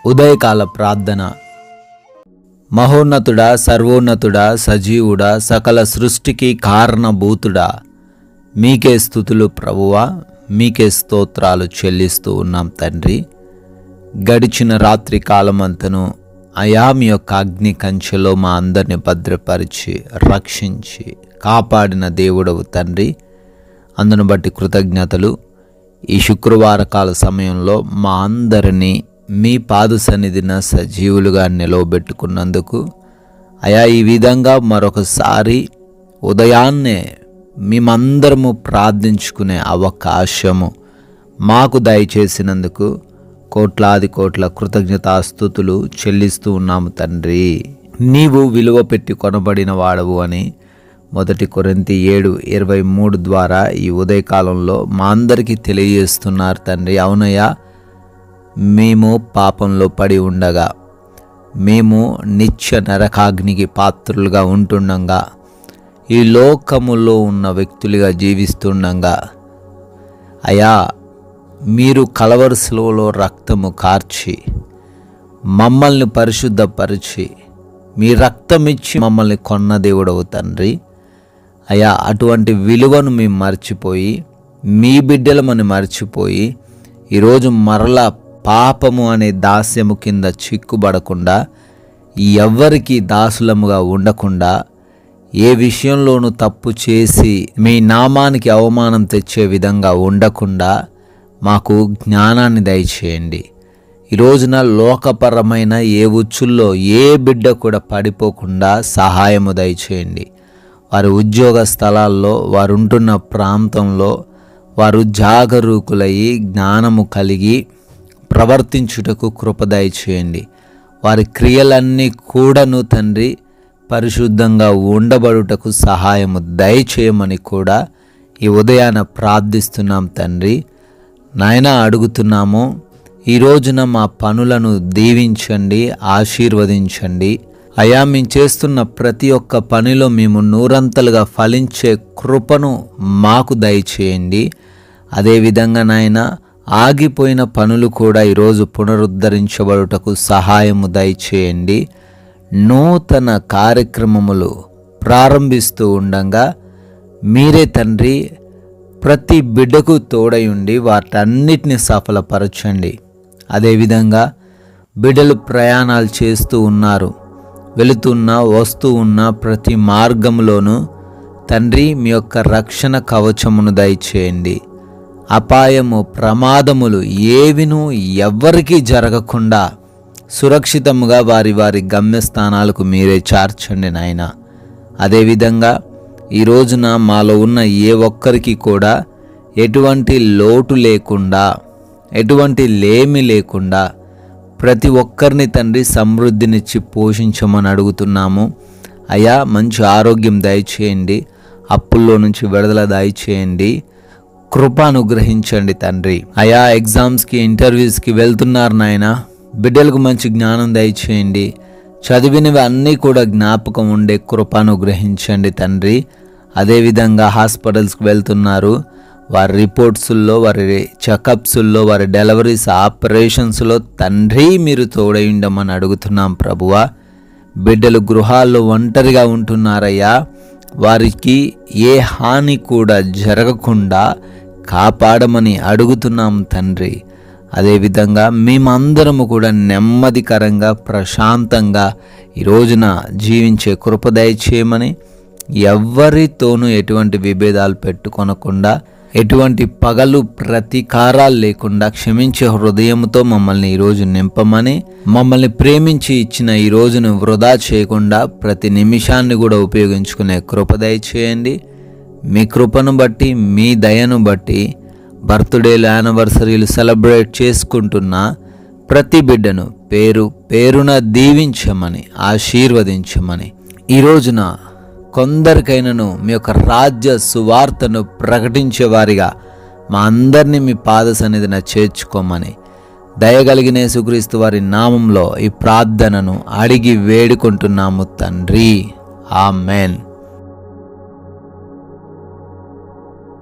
ఉదయకాల ప్రార్థన. మహోన్నతుడా, సర్వోన్నతుడా, సజీవుడా, సకల సృష్టికి కారణభూతుడా, మీకే స్తుతులు ప్రభువా, మీకే స్తోత్రాలు చెల్లిస్తూ ఉన్నాం తండ్రి. గడిచిన రాత్రి కాలమంతను అయా మీ యొక్క అగ్ని కంచెలో మా అందరిని భద్రపరిచి రక్షించి కాపాడిన దేవుడవు తండ్రి. అందును బట్టి కృతజ్ఞతలు. ఈ శుక్రవార కాల సమయంలో మా అందరినీ మీ పాద సన్నిధిన సజీవులుగా నిలవబెట్టుకున్నందుకు అయా ఈ విధంగా మరొకసారి ఉదయాన్నే మేమందరము ప్రార్థించుకునే అవకాశము మాకు దయచేసినందుకు కోట్లాది కోట్ల కృతజ్ఞతాస్తుతులు చెల్లిస్తూ ఉన్నాము తండ్రి. నీవు విలువ పెట్టి కొనబడిన వాడవు అని 1 కొరింథీ 7:23 ద్వారా ఈ ఉదయకాలంలో మా అందరికీ తెలియజేస్తున్నారు తండ్రి. అవునయ్యా, మేము పాపంలో పడి ఉండగా, మేము నిత్య నరకాగ్నికి పాత్రులుగా ఉంటుండగా, ఈ లోకములో ఉన్న వ్యక్తులుగా జీవిస్తుండగా అయా మీరు కలవరి శిలువలో రక్తము కార్చి మమ్మల్ని పరిశుద్ధపరిచి మీ రక్తమిచ్చి మమ్మల్ని కొన్న దేవుడవు తండ్రి. అయా అటువంటి విలువను మేము మర్చిపోయి, మీ బిడ్డలమని మర్చిపోయి ఈరోజు మరలా పాపము అనే దాస్యము కింద చిక్కుబడకుండా, ఎవ్వరికి దాసులముగా ఉండకుండా, ఏ విషయంలోనూ తప్పు చేసి మీ నామానికి అవమానం తెచ్చే విధంగా ఉండకుండా మాకు జ్ఞానాన్ని దయచేయండి. ఈ రోజున లోకపరమైన ఏ ఉచ్చుల్లో ఏ బిడ్డ కూడా పడిపోకుండా సహాయము దయచేయండి. వారి ఉద్యోగ స్థలాల్లో, వారు ఉంటున్న ప్రాంతంలో వారు జాగరూకులయ్యి జ్ఞానము కలిగి ప్రవర్తించుటకు కృప దయచేయండి. వారి క్రియలన్నీ కూడాను తండ్రి పరిశుద్ధంగా ఉండబడుటకు సహాయము దయచేయమని కూడా ఈ ఉదయాన ప్రార్థిస్తున్నాం తండ్రి. నాయనా అడుగుతున్నాము, ఈ రోజున మా పనులను దీవించండి, ఆశీర్వదించండి. అయా మేము చేస్తున్న ప్రతి ఒక్క పనిలో మేము నూరంతలుగా ఫలించే కృపను మాకు దయచేయండి. అదేవిధంగా నాయనా ఆగిపోయిన పనులు కూడా ఈరోజు పునరుద్ధరించబడుటకు సహాయము దయచేయండి. నూతన కార్యక్రమములు ప్రారంభిస్తూ ఉండగా మీరే తండ్రి ప్రతి బిడ్డకు తోడై ఉండి వాటన్నిటిని సఫలపరచండి. అదేవిధంగా బిడ్డలు ప్రయాణాలు చేస్తూ ఉన్నారు, వెళుతున్నా వస్తూ ఉన్న ప్రతి మార్గంలోనూ తండ్రి మీ యొక్క రక్షణ కవచమును దయచేయండి. అపాయము, ప్రమాదములు ఏవినూ ఎవ్వరికీ జరగకుండా సురక్షితముగా వారి వారి గమ్యస్థానాలకు మీరే చేర్చండి నాయన. అదేవిధంగా ఈ రోజున మాలో ఉన్న ఏ ఒక్కరికి కూడా ఎటువంటి లోటు లేకుండా, ఎటువంటి లేమి లేకుండా ప్రతి ఒక్కరిని తండ్రి సమృద్ధినిచ్చి పోషించమని అడుగుతున్నాము. అయ్యా మంచి ఆరోగ్యం దయచేయండి, అప్పుల్లో నుంచి విడుదల దయచేయండి, కృప అనుగ్రహించండి తండ్రి. అయా ఎగ్జామ్స్కి, ఇంటర్వ్యూస్కి వెళ్తున్నారు నాయన, బిడ్డలకు మంచి జ్ఞానం దయచేయండి. చదివినవి అన్నీ కూడా జ్ఞాపకం ఉండే కృప అనుగ్రహించండి తండ్రి. అదేవిధంగా హాస్పిటల్స్కి వెళ్తున్నారు, వారి రిపోర్ట్స్ల్లో, వారి చెకప్స్ల్లో, వారి డెలివరీస్, ఆపరేషన్స్లో తండ్రి మీరు తోడై ఉండమని అడుగుతున్నాం ప్రభువా. బిడ్డలు గృహాల్లో ఒంటరిగా ఉంటున్నారయ్యా, వారికి ఏ హాని కూడా జరగకుండా కాపాడమని అడుగుతున్నాం తండ్రి. అదేవిధంగా మేమందరము కూడా నెమ్మదికరంగా, ప్రశాంతంగా ఈ రోజున జీవించే కృప దయచేయమని, ఎవ్వరితోనూ ఎటువంటి విభేదాలు పెట్టుకొనకుండా, ఎటువంటి పగలు ప్రతీకారాలు లేకుండా క్షమించే హృదయంతో మమ్మల్ని ఈరోజు నింపమని, మమ్మల్ని ప్రేమించి ఇచ్చిన ఈ రోజును వృధా చేయకుండా ప్రతి నిమిషాన్ని కూడా ఉపయోగించుకునే కృప దయచేయండి. మీ కృపను బట్టి, మీ దయను బట్టి బర్త్డేలు, యానివర్సరీలు సెలబ్రేట్ చేసుకుంటున్న ప్రతి బిడ్డను పేరు పేరున దీవించమని, ఆశీర్వదించమని, ఈ రోజున కొందరికైనను మీ యొక్క రాజ్య సువార్తను ప్రకటించేవారిగా మా అందరినీ మీ పాద సన్నిధిన చేర్చుకోమని దయగలిగిన యేసుక్రీస్తు వారి నామంలో ఈ ప్రార్థనను అడిగి వేడుకుంటున్నాము తండ్రి. ఆమెన్.